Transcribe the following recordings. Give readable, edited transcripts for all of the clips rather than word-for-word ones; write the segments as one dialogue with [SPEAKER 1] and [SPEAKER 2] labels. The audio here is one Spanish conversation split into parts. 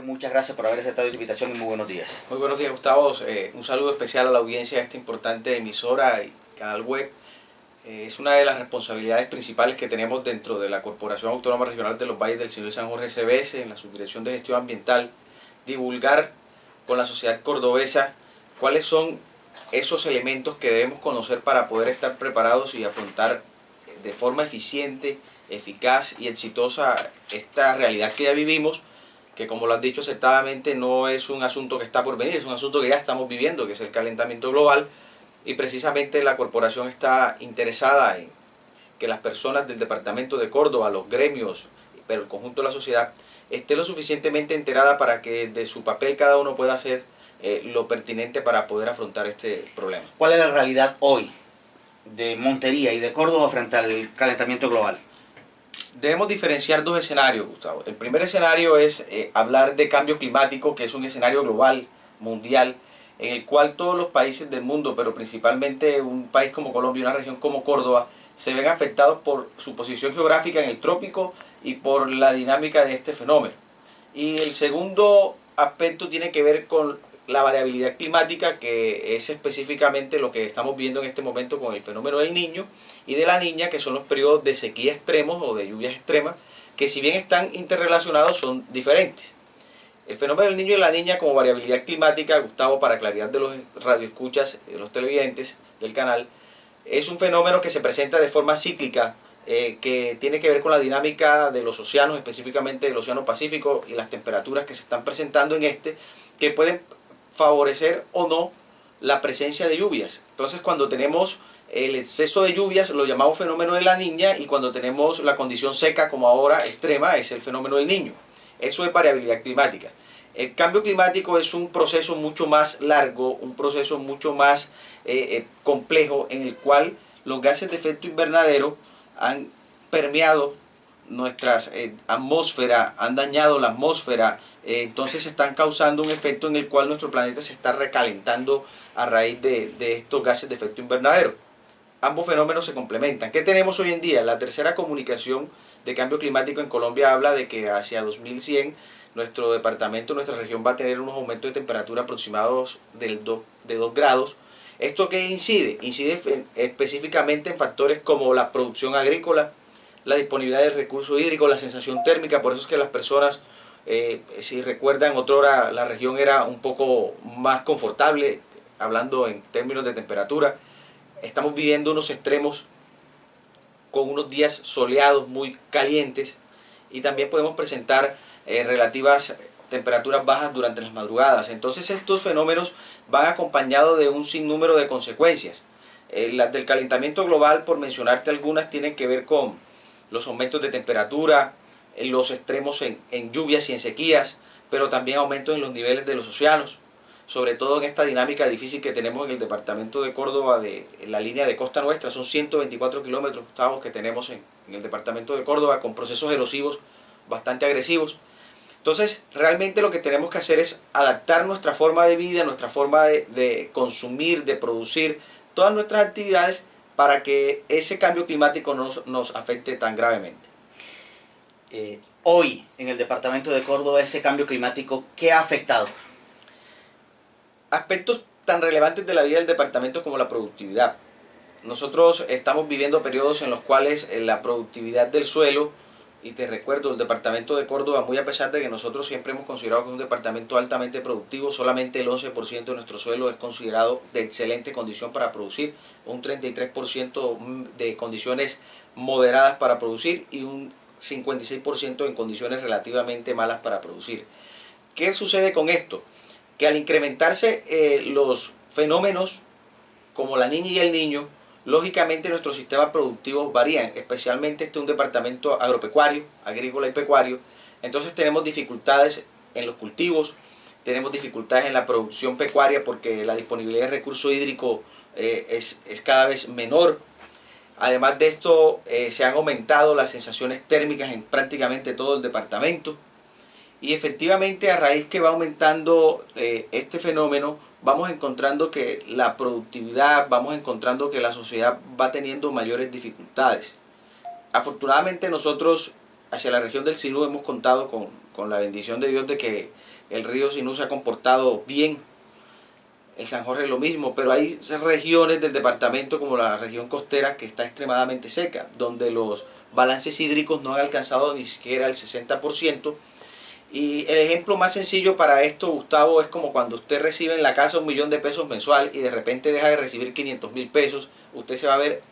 [SPEAKER 1] Muchas gracias por haber aceptado esta invitación y muy buenos días.
[SPEAKER 2] Muy buenos días, Gustavo. Un saludo especial a la audiencia de esta importante emisora y canal web. Es una de las responsabilidades principales que tenemos dentro de la Corporación Autónoma Regional de los Valles del Sinu y San Jorge CBS, en la Subdirección de Gestión Ambiental, divulgar con la sociedad cordobesa cuáles son esos elementos que debemos conocer para poder estar preparados y afrontar de forma eficiente, eficaz y exitosa esta realidad que ya vivimos, que como lo has dicho acertadamente no es un asunto que está por venir, es un asunto que ya estamos viviendo, que es el calentamiento global, y precisamente la corporación está interesada en que las personas del departamento de Córdoba, los gremios, pero el conjunto de la sociedad, esté lo suficientemente enterada para que de su papel cada uno pueda hacer lo pertinente para poder afrontar este problema.
[SPEAKER 1] ¿Cuál es la realidad hoy de Montería y de Córdoba frente al calentamiento global?
[SPEAKER 2] Debemos diferenciar dos escenarios, Gustavo. El primer escenario es hablar de cambio climático, que es un escenario global, mundial, en el cual todos los países del mundo, pero principalmente un país como Colombia y una región como Córdoba, se ven afectados por su posición geográfica en el trópico y por la dinámica de este fenómeno. Y el segundo aspecto tiene que ver con la variabilidad climática, que es específicamente lo que estamos viendo en este momento con el fenómeno del Niño y de la Niña, que son los periodos de sequía extremos o de lluvias extremas, que si bien están interrelacionados son diferentes. El fenómeno del Niño y la Niña como variabilidad climática, Gustavo, para claridad de los radioescuchas, de los televidentes del canal, es un fenómeno que se presenta de forma cíclica, que tiene que ver con la dinámica de los océanos, específicamente del Océano Pacífico, y las temperaturas que se están presentando en este, que pueden favorecer o no la presencia de lluvias. Entonces, cuando tenemos el exceso de lluvias lo llamamos fenómeno de la Niña, y cuando tenemos la condición seca como ahora extrema es el fenómeno del Niño. Eso es variabilidad climática. El cambio climático es un proceso mucho más largo, un proceso mucho más complejo, en el cual los gases de efecto invernadero han permeado nuestras atmósfera, han dañado la atmósfera, entonces están causando un efecto en el cual nuestro planeta se está recalentando a raíz de estos gases de efecto invernadero. Ambos fenómenos se complementan. ¿Qué tenemos hoy en día? La tercera comunicación de cambio climático en Colombia habla de que hacia 2100 nuestro departamento, nuestra región va a tener unos aumentos de temperatura aproximados de 2 grados. ¿Esto qué incide? Incide específicamente en factores como la producción agrícola, la disponibilidad del recurso hídrico, la sensación térmica. Por eso es que las personas, si recuerdan, otrora la región era un poco más confortable, hablando en términos de temperatura. Estamos viviendo unos extremos con unos días soleados muy calientes, y también podemos presentar relativas temperaturas bajas durante las madrugadas. Entonces estos fenómenos van acompañados de un sinnúmero de consecuencias. Las del calentamiento global, por mencionarte algunas, tienen que ver con los aumentos de temperatura, los extremos en lluvias y en sequías, pero también aumentos en los niveles de los océanos, sobre todo en esta dinámica difícil que tenemos en el departamento de Córdoba, en la línea de costa nuestra. Son 124 kilómetros que tenemos en el departamento de Córdoba, con procesos erosivos bastante agresivos. Entonces, realmente lo que tenemos que hacer es adaptar nuestra forma de vida, nuestra forma de consumir, de producir, todas nuestras actividades, para que ese cambio climático no nos afecte tan gravemente.
[SPEAKER 1] Hoy, en el departamento de Córdoba, ese cambio climático, ¿qué ha afectado?
[SPEAKER 2] Aspectos tan relevantes de la vida del departamento como la productividad. Nosotros estamos viviendo periodos en los cuales la productividad del suelo, y te recuerdo, el departamento de Córdoba, muy a pesar de que nosotros siempre hemos considerado que es un departamento altamente productivo, solamente el 11% de nuestro suelo es considerado de excelente condición para producir, un 33% de condiciones moderadas para producir y un 56% en condiciones relativamente malas para producir. ¿Qué sucede con esto? Que al incrementarse los fenómenos como la Niña y el Niño, lógicamente nuestros sistemas productivos varían, especialmente este es un departamento agropecuario, agrícola y pecuario. Entonces tenemos dificultades en los cultivos, tenemos dificultades en la producción pecuaria, porque la disponibilidad de recurso hídrico es cada vez menor. Además de esto, se han aumentado las sensaciones térmicas en prácticamente todo el departamento. Y efectivamente, a raíz que va aumentando este fenómeno, vamos encontrando que la productividad, vamos encontrando que la sociedad va teniendo mayores dificultades. Afortunadamente nosotros hacia la región del Sinu hemos contado con con la bendición de Dios de que el río Sinú se ha comportado bien. El San Jorge lo mismo, pero hay regiones del departamento como la región costera que está extremadamente seca, donde los balances hídricos no han alcanzado ni siquiera el 60%. Y el ejemplo más sencillo para esto, Gustavo, es como cuando usted recibe en la casa 1.000.000 de pesos mensual y de repente deja de recibir 500.000 pesos, usted se va a ver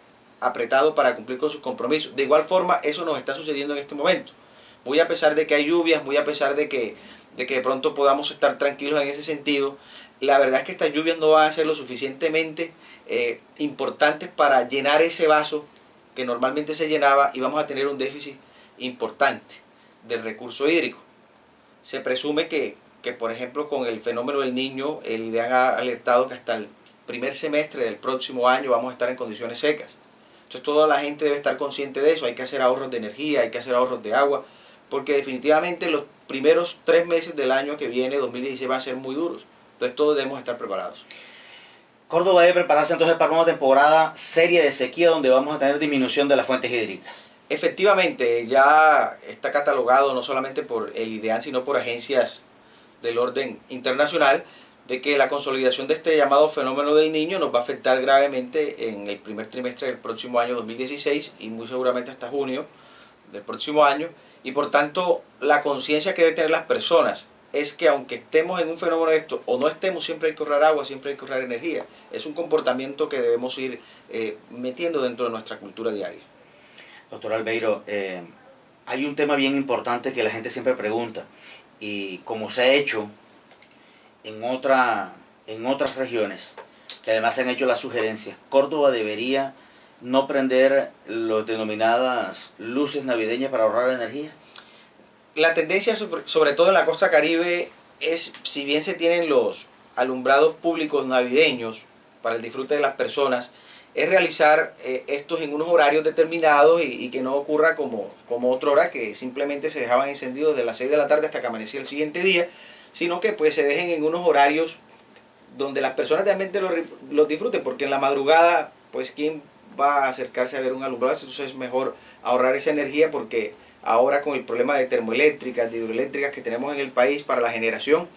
[SPEAKER 2] apretado para cumplir con sus compromisos. De igual forma, eso nos está sucediendo en este momento. Muy a pesar de que hay lluvias, muy a pesar de que de pronto podamos estar tranquilos en ese sentido, la verdad es que estas lluvias no van a ser lo suficientemente importantes para llenar ese vaso que normalmente se llenaba y vamos a tener un déficit importante del recurso hídrico. Se presume que por ejemplo, con el fenómeno del Niño, el IDEAN ha alertado que hasta el primer semestre del próximo año vamos a estar en condiciones secas. Entonces toda la gente debe estar consciente de eso, hay que hacer ahorros de energía, hay que hacer ahorros de agua, porque definitivamente los primeros 3 meses del año que viene, 2016, van a ser muy duros. Entonces todos debemos estar preparados.
[SPEAKER 1] Córdoba debe prepararse entonces para una temporada seria de sequía donde vamos a tener disminución de las fuentes hídricas.
[SPEAKER 2] Efectivamente, ya está catalogado no solamente por el IDEAN, sino por agencias del orden internacional, de que la consolidación de este llamado fenómeno del Niño nos va a afectar gravemente en el primer trimestre del próximo año 2016 y muy seguramente hasta junio del próximo año. Y por tanto, la conciencia que deben tener las personas es que aunque estemos en un fenómeno de esto o no estemos, siempre hay que ahorrar agua, siempre hay que ahorrar energía. Es un comportamiento que debemos ir metiendo dentro de nuestra cultura diaria.
[SPEAKER 1] Doctor Albeiro, hay un tema bien importante que la gente siempre pregunta, y como se ha hecho en otras regiones, que además se han hecho las sugerencias, Córdoba debería no prender las denominadas luces navideñas para ahorrar energía.
[SPEAKER 2] La tendencia, sobre todo en la costa caribe, es, si bien se tienen los alumbrados públicos navideños para el disfrute de las personas, es realizar estos en unos horarios determinados y que no ocurra como otra hora, que simplemente se dejaban encendidos desde las 6 de la tarde hasta que amanecía el siguiente día, sino que pues se dejen en unos horarios donde las personas realmente los disfruten, porque en la madrugada, pues quién va a acercarse a ver un alumbrado. Entonces es mejor ahorrar esa energía, porque ahora con el problema de termoeléctricas, de hidroeléctricas que tenemos en el país para la generación,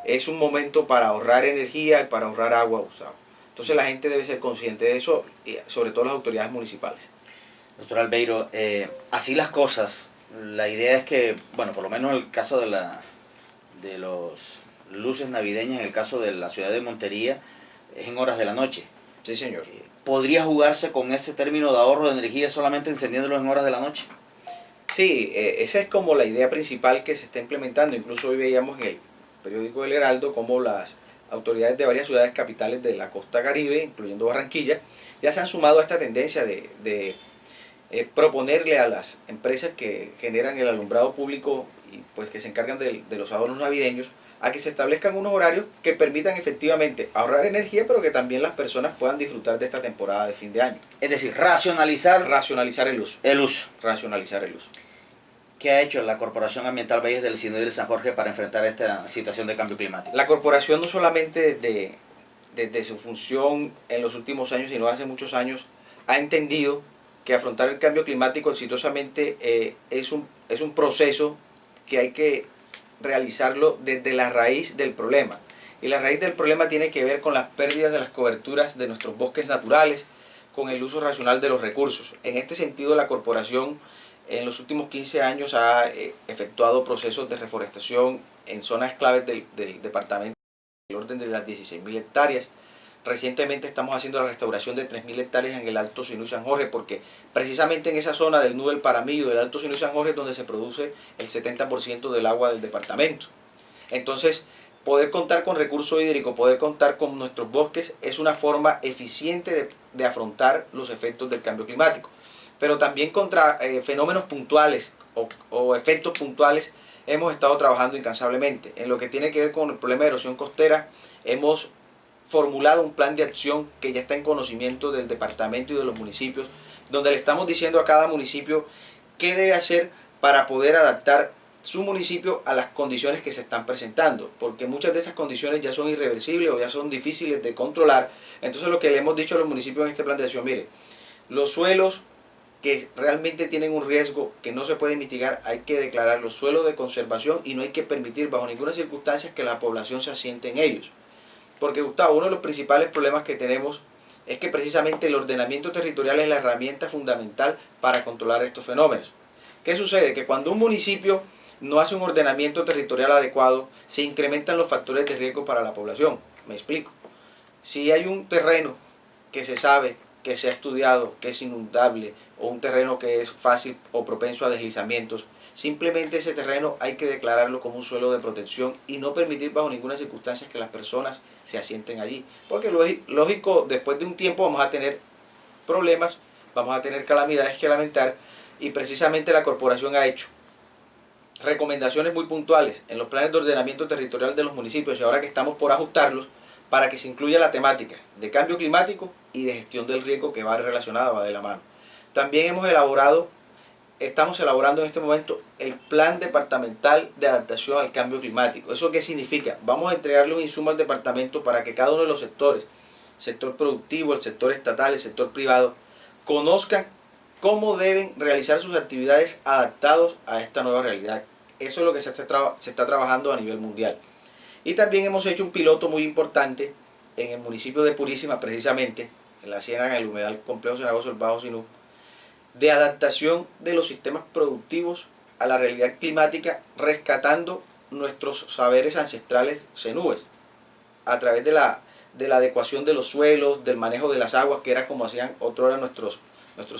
[SPEAKER 2] es un momento para ahorrar energía y para ahorrar agua usada. Entonces la gente debe ser consciente de eso, y sobre todo las autoridades municipales.
[SPEAKER 1] Doctor Albeiro, así las cosas, la idea es que, bueno, por lo menos en el caso de los luces navideñas, en el caso de la ciudad de Montería, es en horas de la noche.
[SPEAKER 2] Sí, señor.
[SPEAKER 1] ¿Podría jugarse con ese término de ahorro de energía solamente encendiéndolos en horas de la noche?
[SPEAKER 2] Sí, esa es como la idea principal que se está implementando. Incluso hoy veíamos en el periódico El Heraldo cómo las autoridades de varias ciudades capitales de la costa caribe, incluyendo Barranquilla, ya se han sumado a esta tendencia de proponerle a las empresas que generan el alumbrado público y pues que se encargan de los adornos navideños, a que se establezcan unos horarios que permitan efectivamente ahorrar energía, pero que también las personas puedan disfrutar de esta temporada de fin de año.
[SPEAKER 1] Es decir, racionalizar
[SPEAKER 2] el uso. Racionalizar el uso.
[SPEAKER 1] ¿Qué ha hecho la Corporación Ambiental Valles del Sinú y del San Jorge para enfrentar esta situación de cambio climático?
[SPEAKER 2] La corporación no solamente desde su función en los últimos años, sino hace muchos años, ha entendido que afrontar el cambio climático exitosamente es un proceso que hay que realizarlo desde la raíz del problema. Y la raíz del problema tiene que ver con las pérdidas de las coberturas de nuestros bosques naturales, con el uso racional de los recursos. En este sentido, la corporación en los últimos 15 años ha efectuado procesos de reforestación en zonas claves del departamento, del orden de las 16.000 hectáreas. Recientemente estamos haciendo la restauración de 3.000 hectáreas en el Alto Sinú y San Jorge, porque precisamente en esa zona del Nudo del Paramillo, del Alto Sinú y San Jorge, es donde se produce el 70% del agua del departamento. Entonces, poder contar con recurso hídrico, poder contar con nuestros bosques, es una forma eficiente de afrontar los efectos del cambio climático. Pero también contra fenómenos puntuales o efectos puntuales hemos estado trabajando incansablemente. En lo que tiene que ver con el problema de erosión costera, hemos formulado un plan de acción que ya está en conocimiento del departamento y de los municipios, donde le estamos diciendo a cada municipio qué debe hacer para poder adaptar su municipio a las condiciones que se están presentando, porque muchas de esas condiciones ya son irreversibles o ya son difíciles de controlar. Entonces lo que le hemos dicho a los municipios en este plan de acción, mire, los suelos que realmente tienen un riesgo que no se puede mitigar, hay que declarar los suelos de conservación y no hay que permitir bajo ninguna circunstancia que la población se asiente en ellos. Porque, Gustavo, uno de los principales problemas que tenemos es que precisamente el ordenamiento territorial es la herramienta fundamental para controlar estos fenómenos. ¿Qué sucede? Que cuando un municipio no hace un ordenamiento territorial adecuado, se incrementan los factores de riesgo para la población. Me explico. Si hay un terreno que se sabe, que se ha estudiado, que es inundable, o un terreno que es fácil o propenso a deslizamientos, simplemente ese terreno hay que declararlo como un suelo de protección y no permitir bajo ninguna circunstancia que las personas se asienten allí. Porque lógico, después de un tiempo vamos a tener problemas, vamos a tener calamidades que lamentar, y precisamente la corporación ha hecho recomendaciones muy puntuales en los planes de ordenamiento territorial de los municipios, y ahora que estamos por ajustarlos, para que se incluya la temática de cambio climático y de gestión del riesgo, que va relacionada, va de la mano. También estamos elaborando en este momento el plan departamental de adaptación al cambio climático. ¿Eso qué significa? Vamos a entregarle un insumo al departamento para que cada uno de los sectores, sector productivo, el sector estatal, el sector privado, conozcan cómo deben realizar sus actividades adaptados a esta nueva realidad. Eso es lo que se está trabajando a nivel mundial. Y también hemos hecho un piloto muy importante en el municipio de Purísima, precisamente, en la Ciénaga, en el humedal complejo cenagoso del Bajo Sinú, de adaptación de los sistemas productivos a la realidad climática, rescatando nuestros saberes ancestrales cenúes, a través de la adecuación de los suelos, del manejo de las aguas, que era como hacían otrora nuestros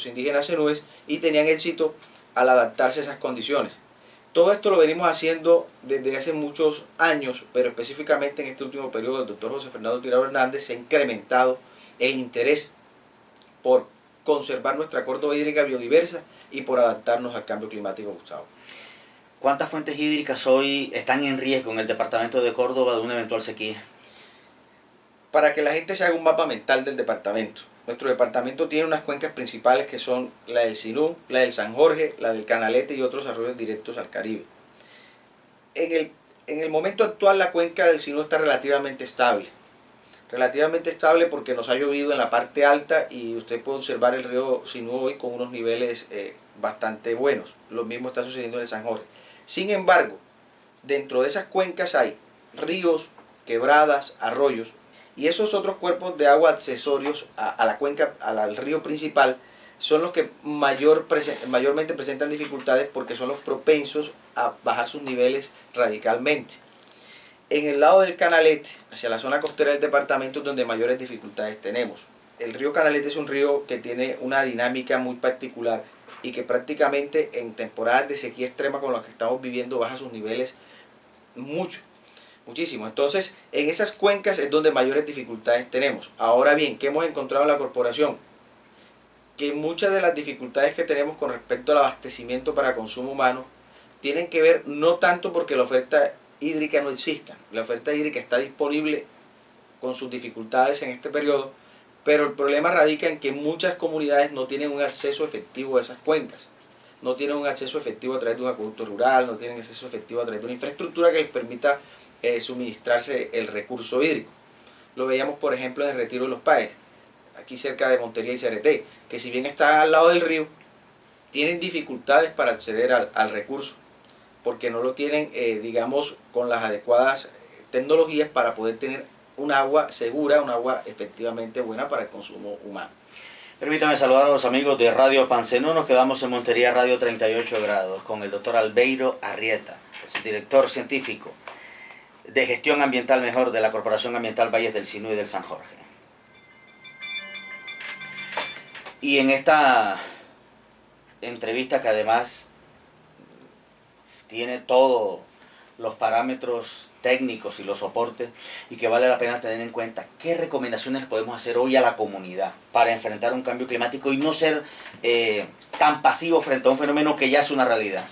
[SPEAKER 2] indígenas cenúes, y tenían éxito al adaptarse a esas condiciones. Todo esto lo venimos haciendo desde hace muchos años, pero específicamente en este último periodo del doctor José Fernando Tirado Hernández se ha incrementado el interés por conservar nuestra Córdoba hídrica biodiversa y por adaptarnos al cambio climático, Gustavo.
[SPEAKER 1] ¿Cuántas fuentes hídricas hoy están en riesgo en el departamento de Córdoba de una eventual sequía?
[SPEAKER 2] Para que la gente se haga un mapa mental del departamento. Nuestro departamento tiene unas cuencas principales que son la del Sinú, la del San Jorge, la del Canalete y otros arroyos directos al Caribe. En el momento actual la cuenca del Sinú está relativamente estable. Relativamente estable porque nos ha llovido en la parte alta y usted puede observar el río Sinú hoy con unos niveles bastante buenos. Lo mismo está sucediendo en el San Jorge. Sin embargo, dentro de esas cuencas hay ríos, quebradas, arroyos, y esos otros cuerpos de agua accesorios a la cuenca, al río principal, son los que mayormente presentan dificultades porque son los propensos a bajar sus niveles radicalmente. En el lado del Canalete, hacia la zona costera del departamento, es donde mayores dificultades tenemos. El río Canalete es un río que tiene una dinámica muy particular y que prácticamente en temporadas de sequía extrema como las que estamos viviendo baja sus niveles muchísimo. Entonces, en esas cuencas es donde mayores dificultades tenemos. Ahora bien, ¿qué hemos encontrado en la corporación? Que muchas de las dificultades que tenemos con respecto al abastecimiento para consumo humano tienen que ver no tanto porque la oferta hídrica no exista. La oferta hídrica está disponible con sus dificultades en este periodo, pero el problema radica en que muchas comunidades no tienen un acceso efectivo a esas cuencas. No tienen un acceso efectivo a través de un acueducto rural, no tienen acceso efectivo a través de una infraestructura que les permita suministrarse el recurso hídrico. Lo veíamos, por ejemplo, en el Retiro de los Páez, aquí cerca de Montería y Cereté, que si bien están al lado del río, tienen dificultades para acceder al recurso, porque no lo tienen, digamos, con las adecuadas tecnologías para poder tener un agua segura, un agua efectivamente buena para el consumo humano.
[SPEAKER 1] Permítame saludar a los amigos de Radio Pancenú. Nos quedamos en Montería Radio 38 grados con el doctor Albeiro Arrieta, es director científico de gestión ambiental de la Corporación Ambiental Valles del Sinú y del San Jorge. Y en esta entrevista, que además tiene todos los parámetros técnicos y los soportes, y que vale la pena tener en cuenta, ¿qué recomendaciones podemos hacer hoy a la comunidad para enfrentar un cambio climático y no ser tan pasivo frente a un fenómeno que ya es una realidad?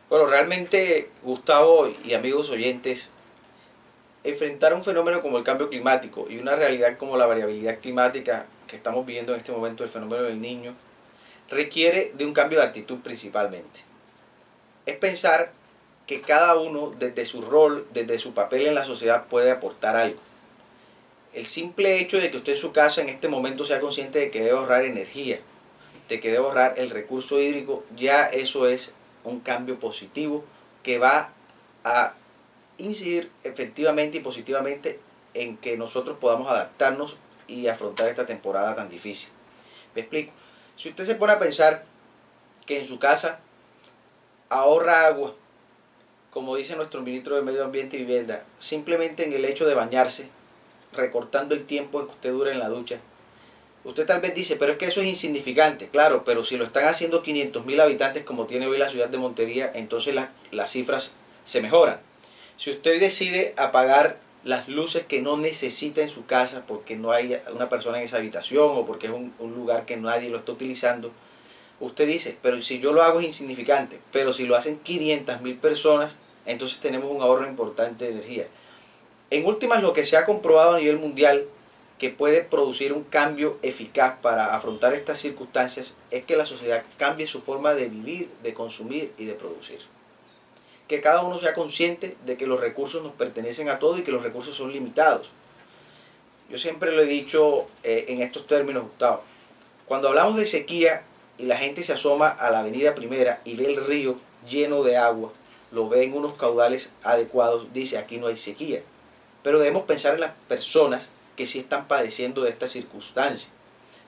[SPEAKER 2] Bueno, realmente, Gustavo y amigos oyentes, enfrentar un fenómeno como el cambio climático y una realidad como la variabilidad climática que estamos viviendo en este momento, el fenómeno del Niño, requiere de un cambio de actitud principalmente. Es pensar que cada uno, desde su rol, desde su papel en la sociedad, puede aportar algo. El simple hecho de que usted en su casa en este momento sea consciente de que debe ahorrar energía, de que debo ahorrar el recurso hídrico, ya eso es un cambio positivo que va a incidir efectivamente y positivamente en que nosotros podamos adaptarnos y afrontar esta temporada tan difícil. Me explico. Si usted se pone a pensar que en su casa ahorra agua, como dice nuestro ministro de Medio Ambiente y Vivienda, simplemente en el hecho de bañarse, recortando el tiempo en que usted dura en la ducha, usted tal vez dice, pero es que eso es insignificante. Claro, pero si lo están haciendo 500.000 habitantes como tiene hoy la ciudad de Montería, entonces las cifras se mejoran. Si usted decide apagar las luces que no necesita en su casa porque no hay una persona en esa habitación o porque es un lugar que nadie lo está utilizando, usted dice, pero si yo lo hago es insignificante, pero si lo hacen 500.000 personas, entonces tenemos un ahorro importante de energía. En últimas, lo que se ha comprobado a nivel mundial que puede producir un cambio eficaz para afrontar estas circunstancias es que la sociedad cambie su forma de vivir, de consumir y de producir. Que cada uno sea consciente de que los recursos nos pertenecen a todos y que los recursos son limitados. Yo siempre lo he dicho en estos términos, Gustavo. Cuando hablamos de sequía y la gente se asoma a la avenida Primera y ve el río lleno de agua, lo ve en unos caudales adecuados, dice aquí no hay sequía. Pero debemos pensar en las personas que sí están padeciendo de esta circunstancia.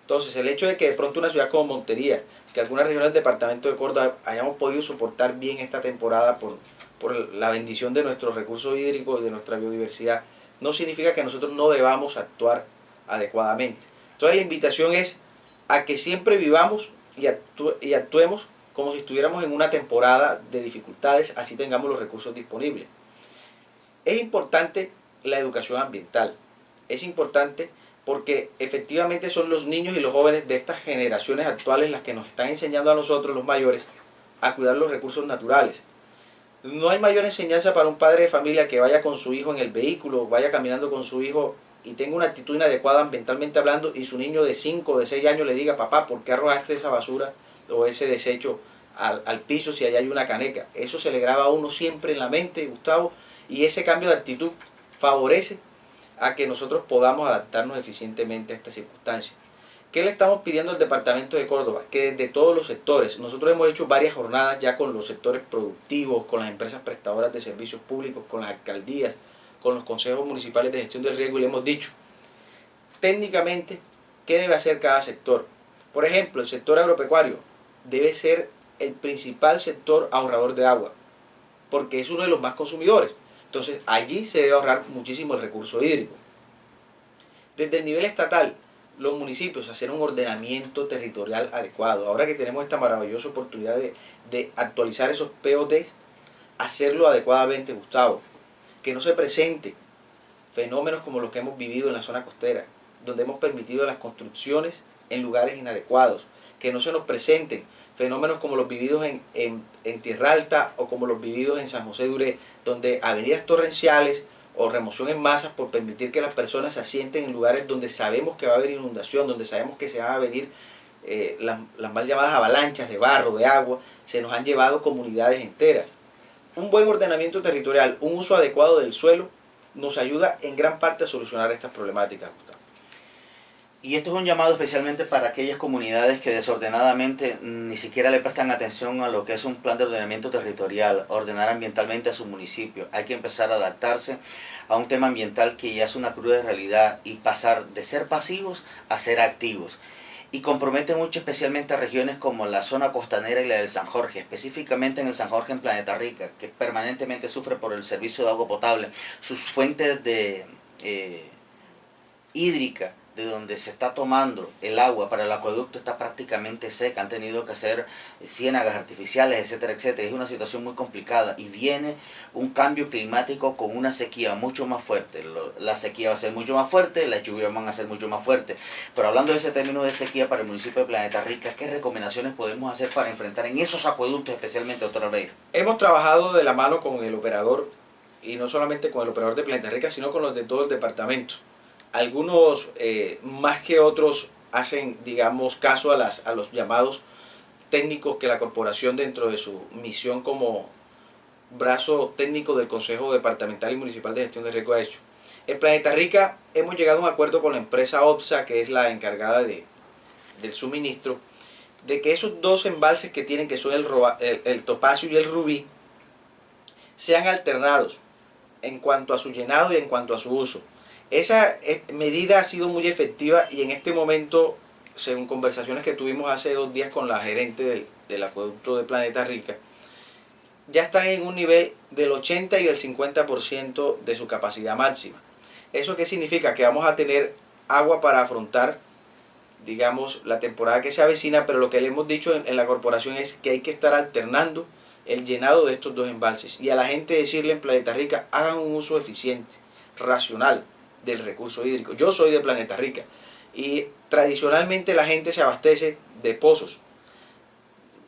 [SPEAKER 2] Entonces, el hecho de que de pronto una ciudad como Montería, que algunas regiones del departamento de Córdoba hayamos podido soportar bien esta temporada por la bendición de nuestros recursos hídricos y de nuestra biodiversidad, no significa que nosotros no debamos actuar adecuadamente. Entonces, la invitación es a que siempre vivamos y actuemos como si estuviéramos en una temporada de dificultades, así tengamos los recursos disponibles. Es importante la educación ambiental. Es importante porque efectivamente son los niños y los jóvenes de estas generaciones actuales las que nos están enseñando a nosotros, los mayores, a cuidar los recursos naturales. No hay mayor enseñanza para un padre de familia que vaya con su hijo en el vehículo, vaya caminando con su hijo y tenga una actitud inadecuada ambientalmente hablando y su niño de 5 o de 6 años le diga, papá, ¿por qué arrojaste esa basura o ese desecho al piso si allá hay una caneca? Eso se le graba a uno siempre en la mente, Gustavo, y ese cambio de actitud favorece a que nosotros podamos adaptarnos eficientemente a esta circunstancia. ¿Qué le estamos pidiendo al Departamento de Córdoba? Que desde todos los sectores, nosotros hemos hecho varias jornadas ya con los sectores productivos, con las empresas prestadoras de servicios públicos, con las alcaldías, con los consejos municipales de gestión del riesgo y le hemos dicho técnicamente qué debe hacer cada sector. Por ejemplo, el sector agropecuario debe ser el principal sector ahorrador de agua, porque es uno de los más consumidores. Entonces, allí se debe ahorrar muchísimo el recurso hídrico. Desde el nivel estatal, los municipios hacer un ordenamiento territorial adecuado. Ahora que tenemos esta maravillosa oportunidad de actualizar esos POTs, hacerlo adecuadamente, Gustavo. Que no se presenten fenómenos como los que hemos vivido en la zona costera, donde hemos permitido las construcciones en lugares inadecuados. Que no se nos presenten fenómenos como los vividos en Tierra Alta o como los vividos en San José de Uré, donde avenidas torrenciales o remoción en masas por permitir que las personas se asienten en lugares donde sabemos que va a haber inundación, donde sabemos que se van a venir las mal llamadas avalanchas de barro, de agua, se nos han llevado comunidades enteras. Un buen ordenamiento territorial, un uso adecuado del suelo, nos ayuda en gran parte a solucionar estas problemáticas, Gustavo.
[SPEAKER 1] Y esto es un llamado especialmente para aquellas comunidades que desordenadamente ni siquiera le prestan atención a lo que es un plan de ordenamiento territorial, ordenar ambientalmente a su municipio. Hay que empezar a adaptarse a un tema ambiental que ya es una cruda realidad y pasar de ser pasivos a ser activos. Y compromete mucho especialmente a regiones como la zona costanera y la del San Jorge, específicamente en el San Jorge en Planeta Rica, que permanentemente sufre por el servicio de agua potable. Sus fuentes de hídrica, de donde se está tomando el agua para el acueducto, está prácticamente seca. Han tenido que hacer ciénagas artificiales, etcétera, etcétera. Es una situación muy complicada y viene un cambio climático con una sequía mucho más fuerte. La sequía va a ser mucho más fuerte, las lluvias van a ser mucho más fuertes. Pero hablando de ese término de sequía para el municipio de Planeta Rica, ¿qué recomendaciones podemos hacer para enfrentar en esos acueductos especialmente, doctor Albeiro?
[SPEAKER 2] Hemos trabajado de la mano con el operador, y no solamente con el operador de Planeta Rica, sino con los de todo el departamento. Algunos más que otros hacen, digamos, caso a los llamados técnicos que la corporación dentro de su misión como brazo técnico del Consejo Departamental y Municipal de Gestión de Riesgo ha hecho. En Planeta Rica hemos llegado a un acuerdo con la empresa OPSA, que es la encargada del suministro, de que esos dos embalses que tienen, que son el topacio y el rubí, sean alternados en cuanto a su llenado y en cuanto a su uso. Esa medida ha sido muy efectiva y en este momento, según conversaciones que tuvimos hace 2 días con la gerente del acueducto de Planeta Rica, ya están en un nivel del 80 y del 50% de su capacidad máxima. ¿Eso qué significa? Que vamos a tener agua para afrontar, digamos, la temporada que se avecina, pero lo que le hemos dicho en la corporación es que hay que estar alternando el llenado de estos dos embalses y a la gente decirle en Planeta Rica, hagan un uso eficiente, racional del recurso hídrico. Yo soy de Planeta Rica y tradicionalmente la gente se abastece de pozos,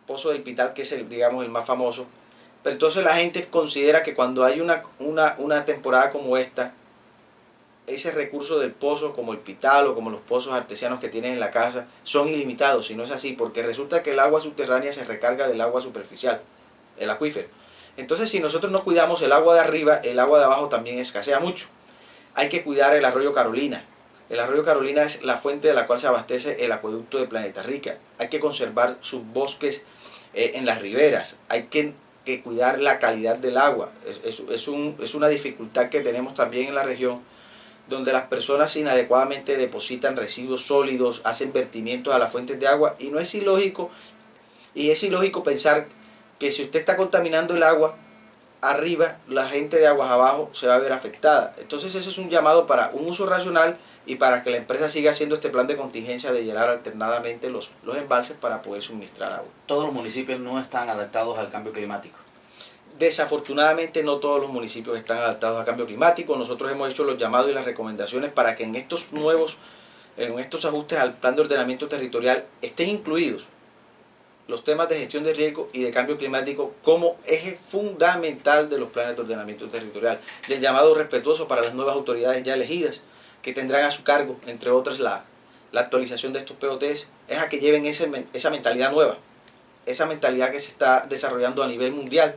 [SPEAKER 2] Pozo del Pital, que es el, digamos, el más famoso, pero entonces la gente considera que cuando hay una temporada como esta, ese recurso del pozo, como el Pital o como los pozos artesianos que tienen en la casa, son ilimitados, y no es así, porque resulta que el agua subterránea se recarga del agua superficial, el acuífero. Entonces, si nosotros no cuidamos el agua de arriba, el agua de abajo también escasea mucho. Hay que cuidar el arroyo Carolina. El arroyo Carolina es la fuente de la cual se abastece el acueducto de Planeta Rica. Hay que conservar sus bosques en las riberas. Hay que cuidar la calidad del agua. Es una dificultad que tenemos también en la región, donde las personas inadecuadamente depositan residuos sólidos, hacen vertimientos a las fuentes de agua, y no es ilógico, y es ilógico pensar que si usted está contaminando el agua arriba, la gente de aguas abajo se va a ver afectada. Entonces ese es un llamado para un uso racional y para que la empresa siga haciendo este plan de contingencia de llenar alternadamente los embalses para poder suministrar agua.
[SPEAKER 1] Todos los municipios no están adaptados al cambio climático.
[SPEAKER 2] Desafortunadamente no todos los municipios están adaptados al cambio climático. Nosotros hemos hecho los llamados y las recomendaciones para que en estos ajustes al plan de ordenamiento territorial estén incluidos los temas de gestión de riesgo y de cambio climático como eje fundamental de los planes de ordenamiento territorial. Y el llamado respetuoso para las nuevas autoridades ya elegidas, que tendrán a su cargo, entre otras, la actualización de estos POTs, es a que lleven esa mentalidad nueva, esa mentalidad que se está desarrollando a nivel mundial,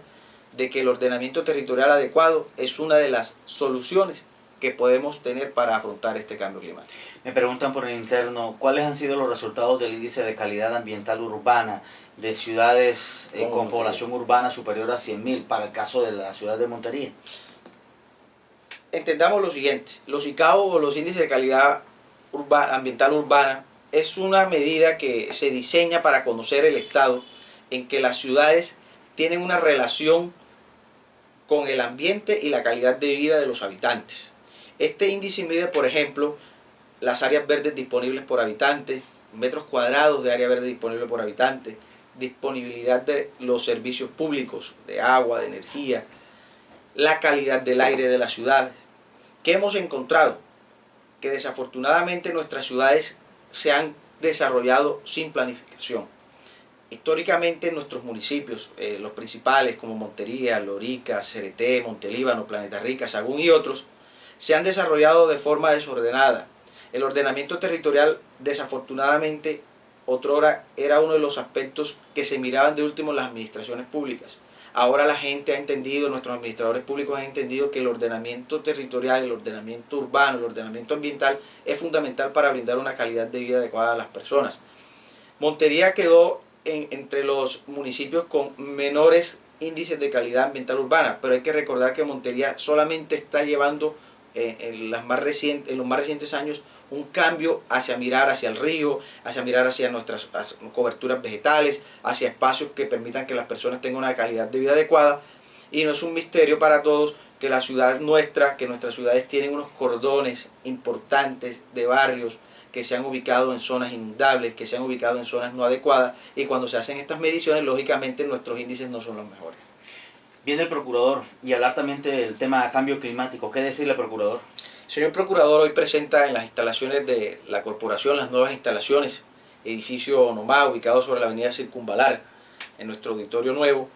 [SPEAKER 2] de que el ordenamiento territorial adecuado es una de las soluciones que podemos tener para afrontar este cambio climático.
[SPEAKER 1] Me preguntan por el interno, ¿cuáles han sido los resultados del índice de calidad ambiental urbana de ciudades con población urbana superior a 100.000 para el caso de la ciudad de Montería?
[SPEAKER 2] Entendamos lo siguiente, los ICAO o los índices de calidad ambiental urbana es una medida que se diseña para conocer el estado en que las ciudades tienen una relación con el ambiente y la calidad de vida de los habitantes. Este índice mide, por ejemplo, las áreas verdes disponibles por habitante, metros cuadrados de área verde disponible por habitante, disponibilidad de los servicios públicos, de agua, de energía, la calidad del aire de las ciudades. ¿Qué hemos encontrado? Que desafortunadamente nuestras ciudades se han desarrollado sin planificación. Históricamente nuestros municipios, los principales como Montería, Lorica, Cereté, Montelíbano, Planeta Rica, Sagún y otros, se han desarrollado de forma desordenada. El ordenamiento territorial, desafortunadamente, otrora era uno de los aspectos que se miraban de último en las administraciones públicas. Ahora la gente ha entendido, nuestros administradores públicos han entendido que el ordenamiento territorial, el ordenamiento urbano, el ordenamiento ambiental es fundamental para brindar una calidad de vida adecuada a las personas. Montería quedó entre los municipios con menores índices de calidad ambiental urbana, pero hay que recordar que Montería solamente está llevando en los más recientes años un cambio hacia mirar hacia el río, hacia mirar hacia nuestras coberturas vegetales, hacia espacios que permitan que las personas tengan una calidad de vida adecuada. Y no es un misterio para todos que que nuestras ciudades tienen unos cordones importantes de barrios que se han ubicado en zonas inundables, que se han ubicado en zonas no adecuadas, y cuando se hacen estas mediciones, lógicamente nuestros índices no son los mejores.
[SPEAKER 1] Viene el procurador y hablar también del tema cambio climático. ¿Qué decirle, procurador?
[SPEAKER 2] Señor procurador, hoy presenta en las instalaciones de la corporación las nuevas instalaciones, edificio Nomá, ubicado sobre la avenida Circunvalar, en nuestro auditorio nuevo.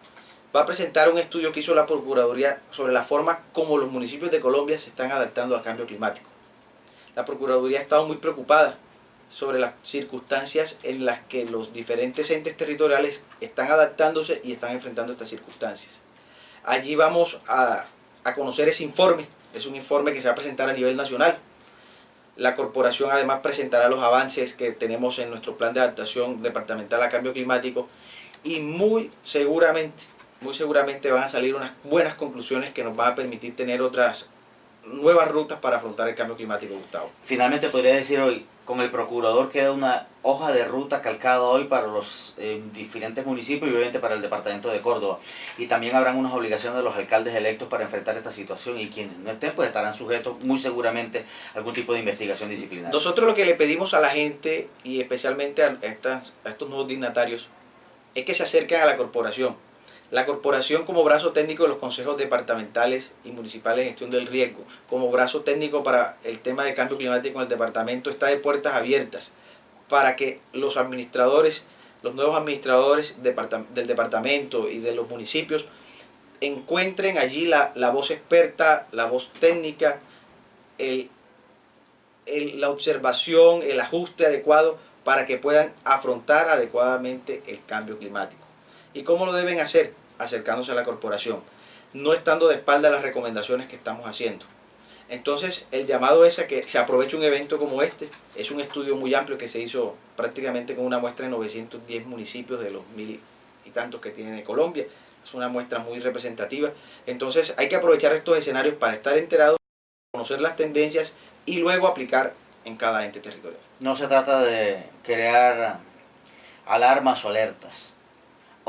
[SPEAKER 2] Va a presentar un estudio que hizo la Procuraduría sobre la forma como los municipios de Colombia se están adaptando al cambio climático. La Procuraduría ha estado muy preocupada sobre las circunstancias en las que los diferentes entes territoriales están adaptándose y están enfrentando estas circunstancias. Allí vamos a conocer ese informe. Es un informe que se va a presentar a nivel nacional, La corporación además presentará los avances que tenemos en nuestro plan de adaptación departamental a cambio climático y muy seguramente van a salir unas buenas conclusiones que nos van a permitir tener otras nuevas rutas para afrontar el cambio climático, Gustavo.
[SPEAKER 1] Finalmente podría decir hoy, con el procurador queda una hoja de ruta calcada hoy para los diferentes municipios y obviamente para el departamento de Córdoba. Y también habrán unas obligaciones de los alcaldes electos para enfrentar esta situación y quienes no estén pues estarán sujetos muy seguramente a algún tipo de investigación disciplinaria.
[SPEAKER 2] Nosotros lo que le pedimos a la gente y especialmente a estos nuevos dignatarios es que se acerquen a la corporación. La corporación como brazo técnico de los consejos departamentales y municipales de gestión del riesgo, como brazo técnico para el tema de cambio climático en el departamento, está de puertas abiertas para que los administradores, los nuevos administradores del departamento y de los municipios encuentren allí la voz experta, la voz técnica, la observación, el ajuste adecuado para que puedan afrontar adecuadamente el cambio climático. ¿Y cómo lo deben hacer? Acercándose a la corporación, no estando de espalda a las recomendaciones que estamos haciendo. Entonces, el llamado es a que se aproveche un evento como este. Es un estudio muy amplio que se hizo prácticamente con una muestra de 910 municipios de los 1000 y tantos que tiene Colombia. Es una muestra muy representativa. Entonces, hay que aprovechar estos escenarios para estar enterados, conocer las tendencias y luego aplicar en cada ente territorial.
[SPEAKER 1] No se trata de crear alarmas o alertas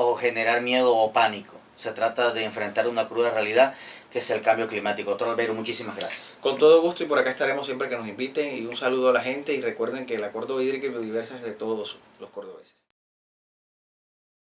[SPEAKER 1] o generar miedo o pánico. Se trata de enfrentar una cruda realidad que es el cambio climático. Doctor Albeiro, muchísimas gracias.
[SPEAKER 2] Con todo gusto y por acá estaremos siempre que nos inviten y un saludo a la gente y recuerden que la Córdoba hídrica y biodiversa es de todos los cordobeses.